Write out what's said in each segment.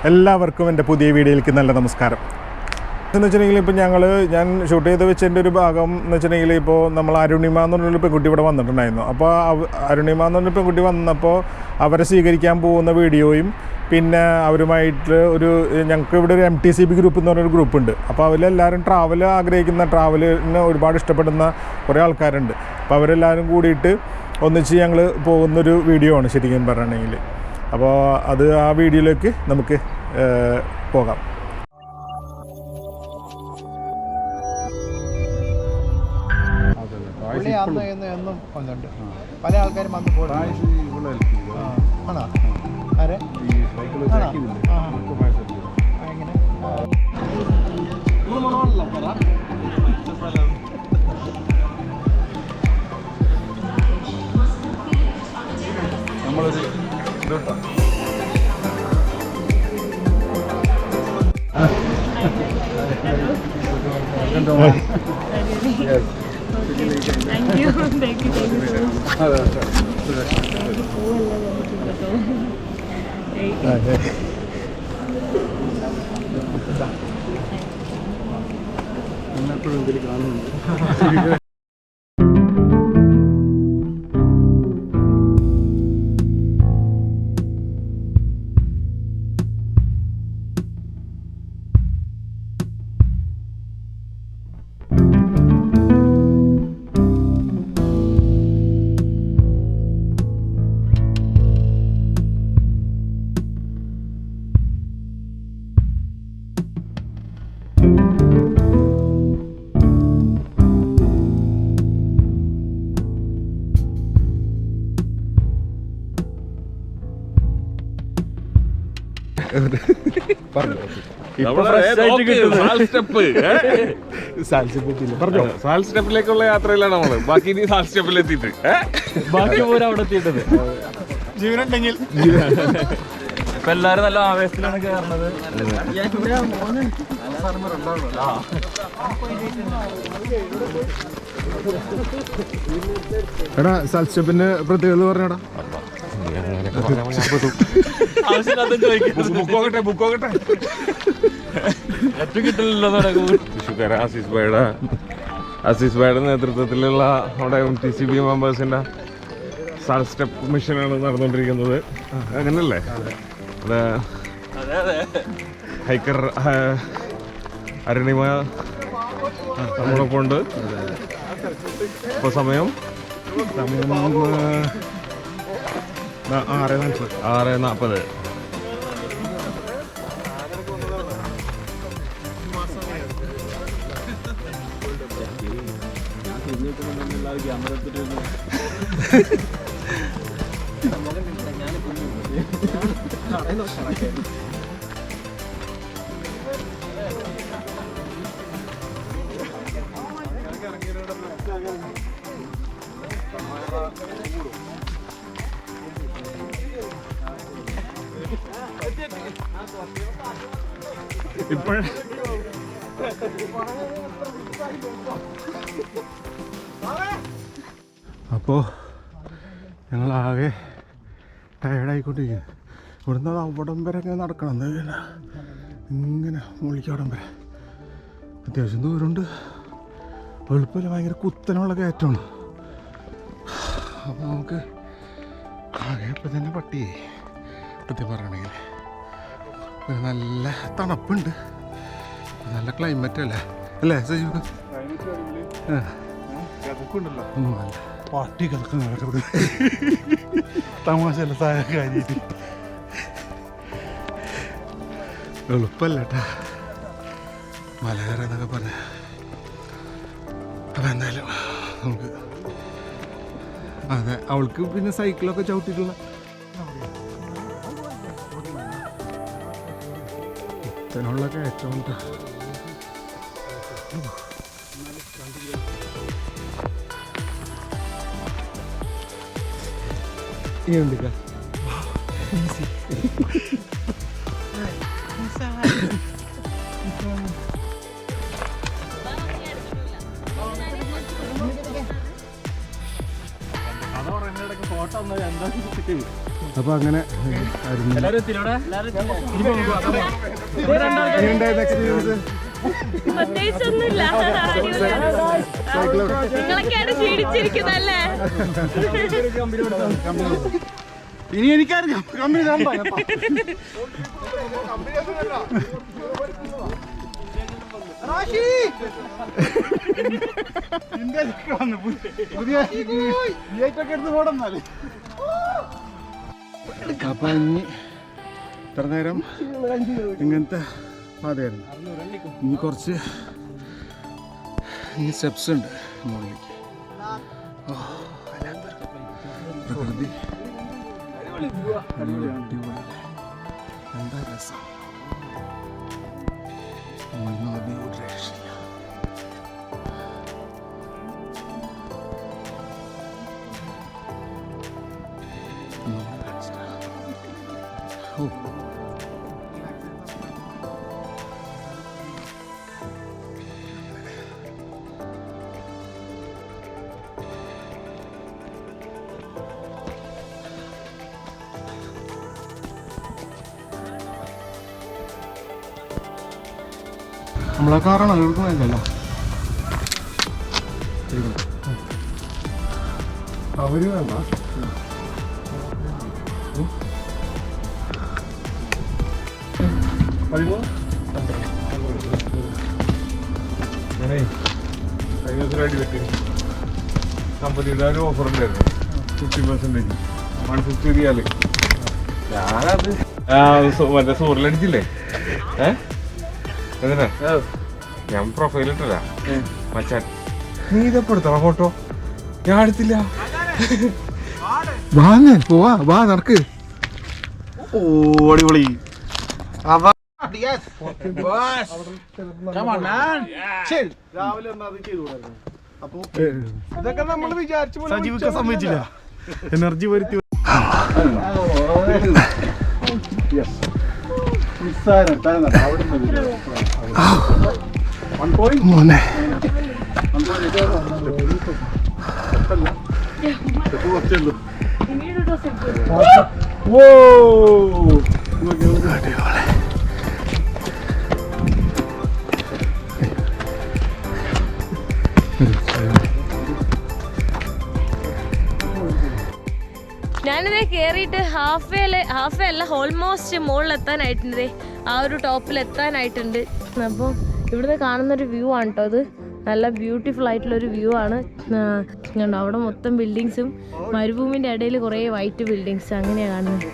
എല്ലാവർക്കും എൻ്റെ പുതിയ വീഡിയോയിലേക്ക് നല്ല നമസ്കാരം. എന്ന് വെച്ചിട്ടുണ്ടെങ്കിൽ ഇപ്പോൾ ഞാൻ ഷൂട്ട് ചെയ്ത് വെച്ചതിൻ്റെ ഒരു ഭാഗം എന്ന് വെച്ചിട്ടുണ്ടെങ്കിൽ ഇപ്പോൾ നമ്മൾ അരുണിമ എന്ന് പറഞ്ഞൊരു പെൺകുട്ടി ഇവിടെ വന്നിട്ടുണ്ടായിരുന്നു. അപ്പോൾ അരുണിമ എന്ന് പറഞ്ഞൊരു പെൺകുട്ടി വന്നപ്പോൾ അവരെ സ്വീകരിക്കാൻ പോകുന്ന വീഡിയോയും പിന്നെ അവരുമായിട്ട് ഞങ്ങൾക്ക് ഇവിടെ ഒരു MTCB ഗ്രൂപ്പ് എന്ന് പറഞ്ഞൊരു ഗ്രൂപ്പുണ്ട്. അപ്പോൾ അവരെല്ലാവരും ട്രാവൽ ആഗ്രഹിക്കുന്ന ട്രാവലിന് ഒരുപാട് ഇഷ്ടപ്പെടുന്ന കുറേ ആൾക്കാരുണ്ട്. അപ്പോൾ അവരെല്ലാവരും കൂടിയിട്ട് ഒന്നിച്ച് ഞങ്ങൾ പോകുന്നൊരു വീഡിയോ ആണ് ശരിക്കും പറയുകയാണെങ്കിൽ. അപ്പോൾ ആ വീഡിയോയിലേക്ക് നമുക്ക് പോകാം. എന്നും വന്നിട്ടുണ്ട്. പല ആൾക്കാരും വന്ന് പോയിട്ടുണ്ട്. ആണോ? ആരെ? എങ്ങനെ? നമ്മളൊരു ഇതുണ്ടോ Thank you so much. എപ്പോഴും ഇതിൽ കാണുന്നുണ്ട്. സ്റ്റെപ്പിലേക്കുള്ള യാത്രയിലാണ് നമ്മള്. ബാക്കി ഇനി സ്റ്റെപ്പിൽ എത്തിയിട്ട് ബാക്കി പോലും അവിടെ എത്തിയിട്ടത് ജീവനുണ്ടെങ്കിൽ ഇപ്പൊ എല്ലാരും നല്ല ആവേശത്തിലാണ് കയറുന്നത്. എടാ സൽസ്റ്റെപ്പിന്റെ പ്രത്യേകത പറഞ്ഞടാ. ബുക്കോകട്ടെ ആസിസ് ഭായിയുടെ നേതൃത്വത്തിലുള്ള നമ്മുടെ MTCB മെമ്പേഴ്സിന്റെ സ്റ്റെപ്പ് മിഷനാണ് നടന്നുകൊണ്ടിരിക്കുന്നത്. അങ്ങനല്ലേ? ഹൈക്കർ അരുണിമ നമ്മളൊപ്പം ഉണ്ട്. ഇപ്പൊ സമയം 6:40. അപ്പോൾ ഞങ്ങളാകെ ടയർഡായിക്കൊണ്ടിരിക്കുന്നു. ഇവിടുന്ന് അവിടം വരെ ഇങ്ങനെ നടക്കണം. ഇങ്ങനെ മുകളിലേക്ക് അവിടം വരെ അത്യാവശ്യം ദൂരമുണ്ട്. എളുപ്പമില്ല, ഭയങ്കര കുത്തനുള്ള കയറ്റമാണ്. അപ്പോൾ നമുക്ക് ആകെ ഇപ്പം തന്നെ പട്ടിയേ പറയണമെങ്കിൽ നല്ല തണുപ്പുണ്ട്, നല്ല ക്ലൈമറ്റ് അല്ലേ സജീവ്? പാട്ടി കിടക്കുന്ന തമാശല്ല കാര്യമായിട്ട് എളുപ്പമല്ല കേട്ടാ മല കയറാന്നൊക്കെ പറഞ്ഞ. അപ്പം എന്തായാലും നമുക്ക് അതെ അവൾക്ക് പിന്നെ സൈക്കിളൊക്കെ ചവിട്ടിയിട്ടുള്ള കുത്തനുള്ള കയറ്റമുണ്ട്. ഈ ഉണ്ട് ഫോട്ടോ എന്താ അപ്പോൾ അങ്ങനെ എല്ലാവരും എത്തിയില്ലേ അവിടെ? എങ്ങനെയുണ്ടായിരുന്നു എക്സ്പീരിയൻസ്? പ്രത്യേകിച്ചൊന്നുമില്ല. നിങ്ങളൊക്കെയാണ് ക്ഷീണിച്ചിരിക്കുന്നല്ലേ? ഇനി എനിക്കറിയാം കമ്പനി അപ്പൊ ഇനി ഇത്ര നേരം ഇങ്ങനത്തെ പാതയായിരുന്നു. ഇനി കുറച്ച് സ്റ്റെപ്സ് ഉണ്ട് മുകളിലേക്ക്. പ്രകൃതി അടിപൊളി. എന്താ രസം. നദി ഒരു രക്ഷയില്ല. ഓ നമ്മളെ കാറാണ് എടുക്കുന്നതല്ലോ. അവര് വേണ്ട കമ്പനിയുടെ ഒരു ഓഫർ ഉണ്ടായിരുന്നു 50%, 150 റിയാല്. ഞാനത് മറ്റേ സൂറിലടിച്ചില്ലേ? എന്തിനാ ഞാൻ പ്രൊഫൈൽ ഇട്ടല്ല മച്ചാൻ, നീ ഇതെപ്പെടുത്തണ ഫോട്ടോ ഞാൻ എടുത്തില്ല. വാങ്ങ പോവാ, വാ നടക്ക്. ഓ അടിപൊളി. ഇതൊക്കെ നമ്മൾ വിചാരിച്ചു സജീവൊക്കെ സമ്മതിച്ചില്ല. എനർജി വരുത്തി മോനെ ഞാനിതേ കയറിയിട്ട് ഹാഫ് വേ അല്ല, ഓൾമോസ്റ്റ് മുകളിലെത്താനായിട്ടുണ്ട്. ആ ഒരു ടോപ്പിൽ എത്താനായിട്ടുണ്ട്. അപ്പോൾ ഇവിടുന്ന് കാണുന്നൊരു വ്യൂ ആണ് കേട്ടോ. അത് നല്ല ബ്യൂട്ടിഫുൾ ആയിട്ടുള്ളൊരു വ്യൂ ആണ്. അവിടെ മൊത്തം ബിൽഡിങ്സും മരുഭൂമിൻ്റെ ഇടയിൽ കുറേ വൈറ്റ് ബിൽഡിങ്സ് അങ്ങനെയാണ് കാണുന്നത്.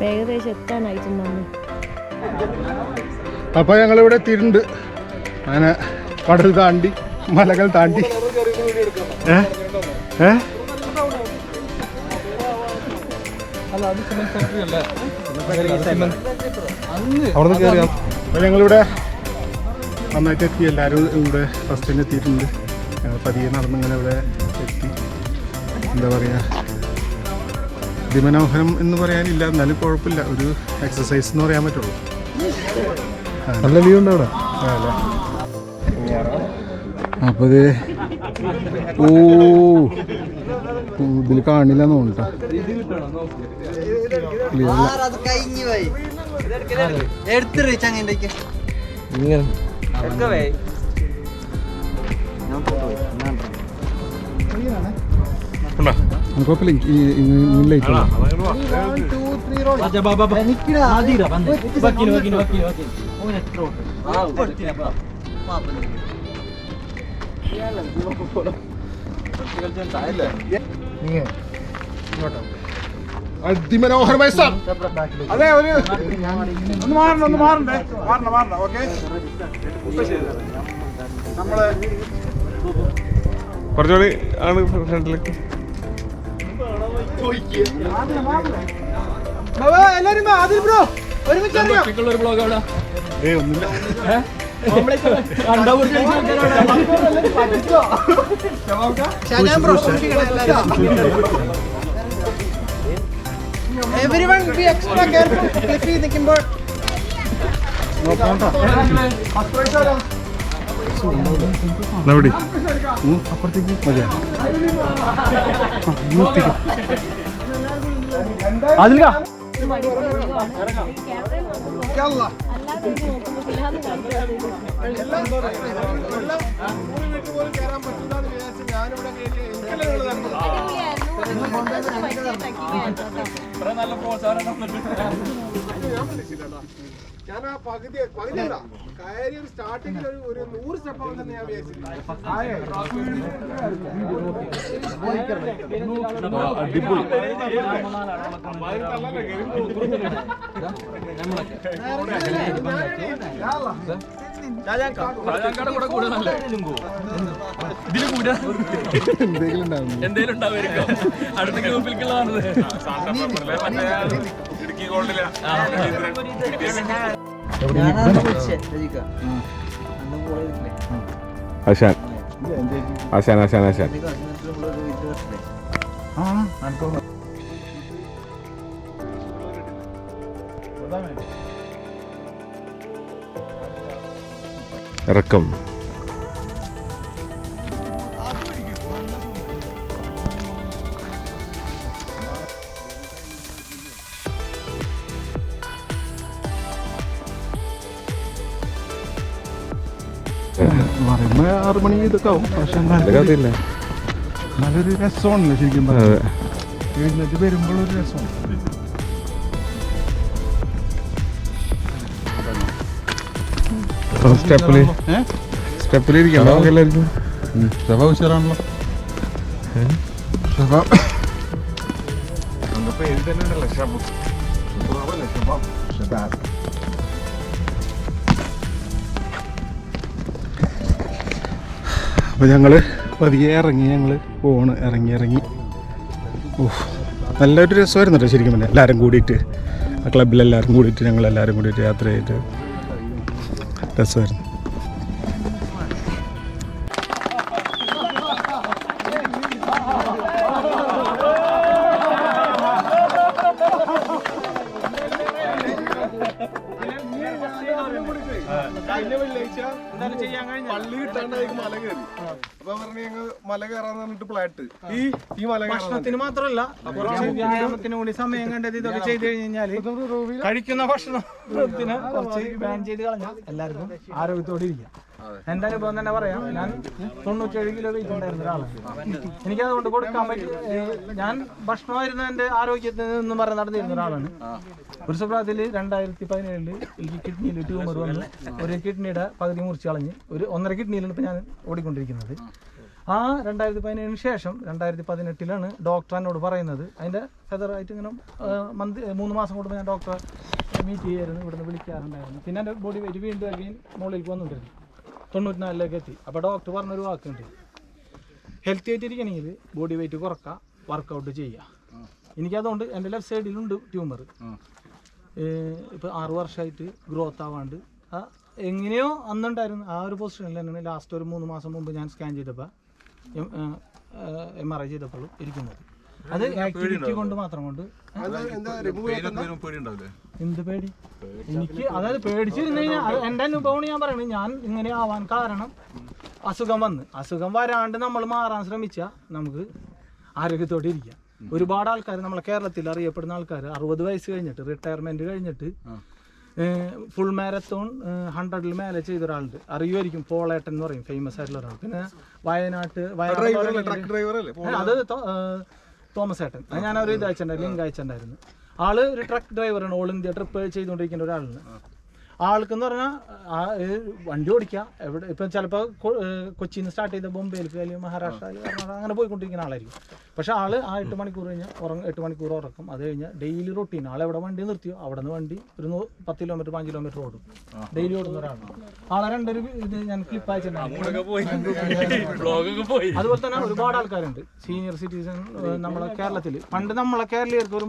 ഏകദേശം എത്താനായിട്ടുണ്ട് നമ്മൾ. അപ്പൊ ഞങ്ങളിവിടെ എത്തിയിട്ടുണ്ട്. അങ്ങനെ കടൽ താണ്ടി മലകൾ താണ്ടി അവിടെ കയറി. അപ്പൊ ഞങ്ങളിവിടെ നന്നായിട്ട് എത്തി. എല്ലാവരും ഇവിടെ ഫസ്റ്റ് തന്നെ എത്തിയിട്ടുണ്ട്. ഞങ്ങൾ പതിയെ നടന്നിങ്ങനെ ഇവിടെ എത്തി. എന്താ പറയുക, അതിമനോഹരം എന്ന് പറയാനില്ല, എന്നാലും കുഴപ്പമില്ല. ഒരു എക്സസൈസ് എന്ന് പറയാൻ പറ്റുള്ളൂ. നല്ല വ്യൂ ഉണ്ട് അവിടെ. അപ്പോൾ ഇത് ഇതിൽ കാണില്ലെന്ന് തോന്നിട്ടോ. കുഴപ്പമില്ല, ലൈറ്റ് അതിമനോഹരമായ സ്ഥലം. അതെ, ഒന്ന് മാറണ്ടേ. ഓക്കെ, നമ്മള് കുറച്ചുകൂടി ആണ് ഫ്രണ്ടിലേക്ക്. എല്ലാരും ആദിൽ ബ്രോ ഒരുമിച്ച് അറിയാം. ഒരു ബ്ലോഗ് അവിടെ ഒന്നുമില്ല. Everyone be extra careful. Cliffy നിൽക്കുമ്പോൾ അപ്പുറത്തേക്ക് മതിയാ. അതിൽ അല്ലാതെ ഇത് നോക്കുമ്പോൾ ഫിൽഹാന്ന് നല്ല പ്രോത്സാഹനം ഞാൻ ആ പകുതിയല്ല കാര്യം സ്റ്റാർട്ടിങ്ങിൽ ഒരു 100 സ്റ്റെപ്പ് ആവും തന്നെ ഞാൻ എന്തേലും ഉണ്ടാവുമായിരിക്കും അടുത്ത ഗ്രൂപ്പിലേക്കുള്ളതാണത് ഇടുക്കി ഗോൾഡിലാ ആശാൻ ആശാൻ ആശാൻ ആശാൻ ഇറക്കം പറയുമ്പോ 6 മണി ഇതൊക്കെ ആവും. പക്ഷെ കഥയില്ല നല്ലൊരു രസമാണല്ലോ ശരിക്കും പറഞ്ഞാൽ. എഴുന്നേറ്റ് വരുമ്പോഴൊരു രസമാണ്. സ്റ്റെപ്പിലിരിക്കാം നമുക്ക് എല്ലാവർക്കും. ശവ ഉഷാറാണല്ലോ. ശവ പേര് തന്നെ ഉണ്ടല്ലോ ഷബ്. അപ്പോൾ ഞങ്ങൾ പതിയെ ഇറങ്ങി ഇറങ്ങി നല്ലൊരു രസമായിരുന്നു കേട്ടോ ശരിക്കും പറഞ്ഞാൽ. എല്ലാവരും കൂടിയിട്ട് ആ ക്ലബിലെല്ലാവരും കൂടിയിട്ട് ഞങ്ങളെല്ലാവരും കൂടിയിട്ട് യാത്ര ചെയ്തിട്ട് രസമായിരുന്നു. പള്ളി കിട്ടാണ്ടായിരിക്കും മല കയറി. അപ്പൊ പറഞ്ഞു ഞങ്ങൾ മല കയറാന്ന് പറഞ്ഞിട്ട് പ്ലാറ്റ് ഈ മല ഭക്ഷണത്തിന് മാത്രമല്ല കുറച്ച് വ്യായാമത്തിന് കൂടി സമയം കണ്ടത് ഇതൊക്കെ ചെയ്ത് കഴിഞ്ഞാല് കഴിക്കുന്ന ഭക്ഷണത്തിന് കുറച്ച് ബാൻ ചെയ്ത് കളഞ്ഞാൽ എല്ലാവർക്കും ആരോഗ്യത്തോടെ ഇരിക്കാം. എന്റെ അനുഭവം തന്നെ പറയാം. ഞാൻ 97 കിലോ വെയിറ്റ് ഉണ്ടായിരുന്ന ഒരാളാണ്. എനിക്കതുകൊണ്ട് കൊടുക്കാൻ പറ്റും. ഞാൻ ഭക്ഷണമായിരുന്നു എന്റെ ആരോഗ്യത്തിൽ നിന്നും പറഞ്ഞ് നടന്നിരുന്ന ഒരാളാണ്. ഒരു സുപ്രായത്തിൽ 2017 എനിക്ക് കിഡ്നിയിൽ ട്യൂമർ വന്ന് ഒരു കിഡ്നിയുടെ പകുതി മുറിച്ച് കളഞ്ഞ് ഒരു 1.5 കിഡ്നിയിലാണ് ഇപ്പം ഞാൻ ഓടിക്കൊണ്ടിരിക്കുന്നത്. ആ 2017 ശേഷം 2018 ഡോക്ടർ എന്നോട് പറയുന്നത് അതിൻ്റെ ഫെദറായിട്ട് ഇങ്ങനെ 3 മാസം കൂടുമ്പോൾ ഞാൻ ഡോക്ടറെ മീറ്റ് ചെയ്യായിരുന്നു, ഇവിടുന്ന് വിളിക്കാറുണ്ടായിരുന്നു. പിന്നെ എൻ്റെ ബോഡി വെയിറ്റ് വീണ്ടും അഗെയിൻ മുകളിലേക്ക് വന്നിട്ടുണ്ട്, 94 എത്തി. അപ്പോൾ ഡോക്ടർ പറഞ്ഞൊരു വാക്കുണ്ട്, ഹെൽത്തി ആയിട്ട് ഇരിക്കണമെങ്കിൽ ബോഡി വെയിറ്റ് കുറക്കുക, വർക്കൗട്ട് ചെയ്യുക. എനിക്കതുകൊണ്ട് എൻ്റെ ലെഫ്റ്റ് സൈഡിലുണ്ട് ട്യൂമർ. ഇപ്പോൾ 6 വർഷമായിട്ട് ഗ്രോത്ത് ആവാണ്ട് എങ്ങനെയോ അന്നുണ്ടായിരുന്നു ആ ഒരു പൊസിഷനിൽ തന്നെയാണ് ലാസ്റ്റ് ഒരു 3 മാസം മുമ്പ് ഞാൻ സ്കാൻ ചെയ്തപ്പോൾ MRI ചെയ്തപ്പോഴും ഇരിക്കുന്നത്. അത് ആക്ടിവിറ്റി കൊണ്ട് മാത്രം കൊണ്ട്. എന്ത് പേടി എനിക്ക്, അതായത് പേടിച്ചിരുന്നു കഴിഞ്ഞാൽ എൻ്റെ അനുഭവമാണ് ഞാൻ പറയുന്നത്. ഞാൻ ഇങ്ങനെ ആവാൻ കാരണം അസുഖം വരാണ്ട് നമ്മൾ മാറാൻ ശ്രമിച്ചാൽ നമുക്ക് ആരോഗ്യത്തോടെ ഇരിക്കാം. ഒരുപാട് ആൾക്കാർ നമ്മളെ കേരളത്തിൽ അറിയപ്പെടുന്ന ആൾക്കാർ 60 വയസ്സ് കഴിഞ്ഞിട്ട് റിട്ടയർമെന്റ് കഴിഞ്ഞിട്ട് ഫുൾ മാരത്തോൺ 100 മേലെ ചെയ്ത ഒരാളുണ്ട്, അറിയുമായിരിക്കും. പോളേട്ടൻ എന്ന് പറയും, ഫേമസ് ആയിട്ടുള്ള ഒരാൾ. പിന്നെ വയനാട് അത് തോമസ് ഏട്ടൻ, ഞാനൊരു ഇത് അയച്ചിട്ടുണ്ടായിരുന്നു, ലിങ്ക് അയച്ചിട്ടുണ്ടായിരുന്നു. ആള് ഒരു ട്രക്ക് ഡ്രൈവറാണ്, ഓൾ ഇന്ത്യ ട്രിപ്പ് ചെയ്തുകൊണ്ടിരിക്കുന്ന ഒരാളാണ്. ആൾക്കെന്ന് പറഞ്ഞാൽ വണ്ടി ഓടിക്കുക എവിടെ, ഇപ്പം ചിലപ്പോൾ കൊച്ചിയിൽ നിന്ന് സ്റ്റാർട്ട് ചെയ്ത ബോംബെയിലേക്ക് അല്ലെങ്കിൽ മഹാരാഷ്ട്ര അങ്ങനെ പോയിക്കൊണ്ടിരിക്കുന്ന ആളായിരിക്കും. പക്ഷേ ആൾ ആ 8 മണിക്കൂർ കഴിഞ്ഞാൽ 8 മണിക്കൂർ ഉറക്കും. അത് കഴിഞ്ഞാൽ ഡെയിലി റൊട്ടീൻ ആളെവിടെ വണ്ടി നിർത്തിയോ അവിടെ നിന്ന് വണ്ടി ഒരു 10 കിലോമീറ്റർ 5 കിലോമീറ്റർ ഓടും, ഡെയിലി ഓടുന്ന ഒരാളാണ്. ആളെ 2 ഇത് ഞാൻ ക്ലിപ്പ് അയച്ചിട്ടുണ്ടായിരുന്നു. അതുപോലെ തന്നെ ഒരുപാട് ആൾക്കാരുണ്ട് സീനിയർ സിറ്റിസൺ നമ്മളെ കേരളത്തിൽ. പണ്ട് നമ്മളെ കേരളീയർക്ക് ഒരു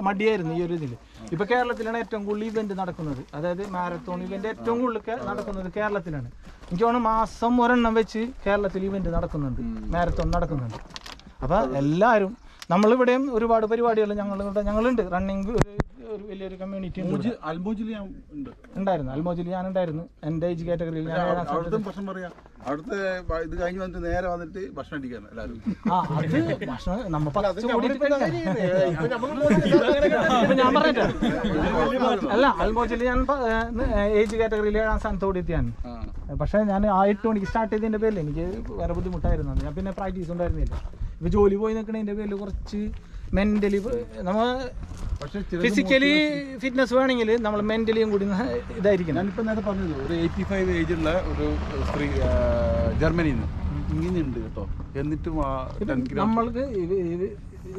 മടിയായിരുന്നു ഈ ഒരു ഇതിൽ. ഇപ്പൊ കേരളത്തിലാണ് ഏറ്റവും കൂടുതൽ ഇവന്റ് നടക്കുന്നത്, അതായത് മാരത്തോൺ ഇവന്റ് ഏറ്റവും കൂടുതൽ നടക്കുന്നത് കേരളത്തിലാണ്. എനിക്ക് തോന്നുന്നു മാസം ഒരെണ്ണം വെച്ച് കേരളത്തിൽ ഇവന്റ് നടക്കുന്നുണ്ട്, മാരത്തോൺ നടക്കുന്നുണ്ട്. അപ്പൊ എല്ലാവരും നമ്മളിവിടെയും ഒരുപാട് പരിപാടികൾ ഞങ്ങളുണ്ട്. റണ്ണിങ് ഒരു വലിയൊരു കമ്മ്യൂണിറ്റി ഉണ്ട്. അൽമോജിൽ ഞാൻ ഉണ്ട്. ഉണ്ടായിരുന്നു അൽമോജിൽ ഞാൻ ഉണ്ടായിരുന്നു. എൻ്റെ ഏജ് കാറ്റഗറിയിൽ ഞാൻ അവിടുത്തെ ഭക്ഷണം പറയാം. അവിടുത്തെ ഇത് കഴിഞ്ഞ് വന്നിട്ട് നേരെ വന്നിട്ട് ഭക്ഷണം അടിക്കാൻ എല്ലാവരും. അത് ഭക്ഷണം നമ്മ ഞാൻ പറയട്ടെ അല്ല അൽമോജിൽ ഞാൻ ഏജ് കാറ്റഗറിയിൽ 7ാം സ്ഥാനത്ത് ഓടിയെത്തിയാണ്. പക്ഷേ ഞാൻ 8 മണിക്ക് സ്റ്റാർട്ട് ചെയ്തതിൻ്റെ പേരിൽ എനിക്ക് വേറെ ബുദ്ധിമുട്ടായിരുന്നു. ഞാൻ പിന്നെ പ്രാക്ടീസ് ഉണ്ടായിരുന്നില്ല. ഇപ്പോൾ ജോലി പോയി നിൽക്കണതിൻ്റെ പേരിൽ കുറച്ച് മെൻ്റലി നമ്മൾ ഫിസിക്കലി ഫിറ്റ്നസ് വേണമെങ്കിൽ നമ്മൾ മെൻ്റലിയും കൂടി ഇതായിരിക്കണം. ഞാനിപ്പോൾ നേരത്തെ പറഞ്ഞത് ഒരു 85 ഏജുള്ള ഒരു സ്ത്രീ ജർമ്മനിയിൽ നിന്ന് ഇങ്ങനെയുണ്ട് കേട്ടോ. എന്നിട്ടും നമ്മൾക്ക്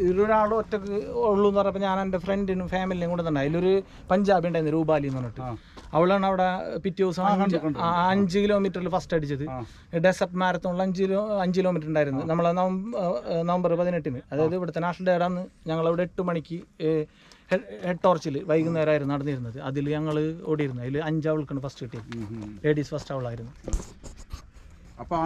ഇതൊരാൾ ഒറ്റക്ക് ഉള്ളൂ എന്ന് പറഞ്ഞപ്പോൾ ഞാൻ എൻ്റെ ഫ്രണ്ടിനും ഫാമിലിനും കൂടെ തന്നെ അതിലൊരു പഞ്ചാബി ഉണ്ടായിരുന്നു രൂപാലി എന്ന് പറഞ്ഞിട്ട്. അവളാണ് അവിടെ പിറ്റേ ദിവസം 5 കിലോമീറ്ററിൽ ഫസ്റ്റ് അടിച്ചത്. ഡെസർട്ട് മാരത്തോണിൽ 5 കിലോമീറ്റർ ഉണ്ടായിരുന്നു. നമ്മൾ നവംബർ 18-ന് അതായത് ഇവിടുത്തെ നാഷണൽ ഡേ ആണ്. ഞങ്ങളവിടെ 8 മണിക്ക് ഹെഡ് ടോർച്ചിൽ വൈകുന്നേരമായിരുന്നു നടന്നിരുന്നത്. അതിൽ ഞങ്ങൾ ഓടിയിരുന്നു. അതിൽ 5 അവൾക്കാണ് ഫസ്റ്റ് കിട്ടിയത്. ലേഡീസ് ഫസ്റ്റ് അവളായിരുന്നു. അപ്പോൾ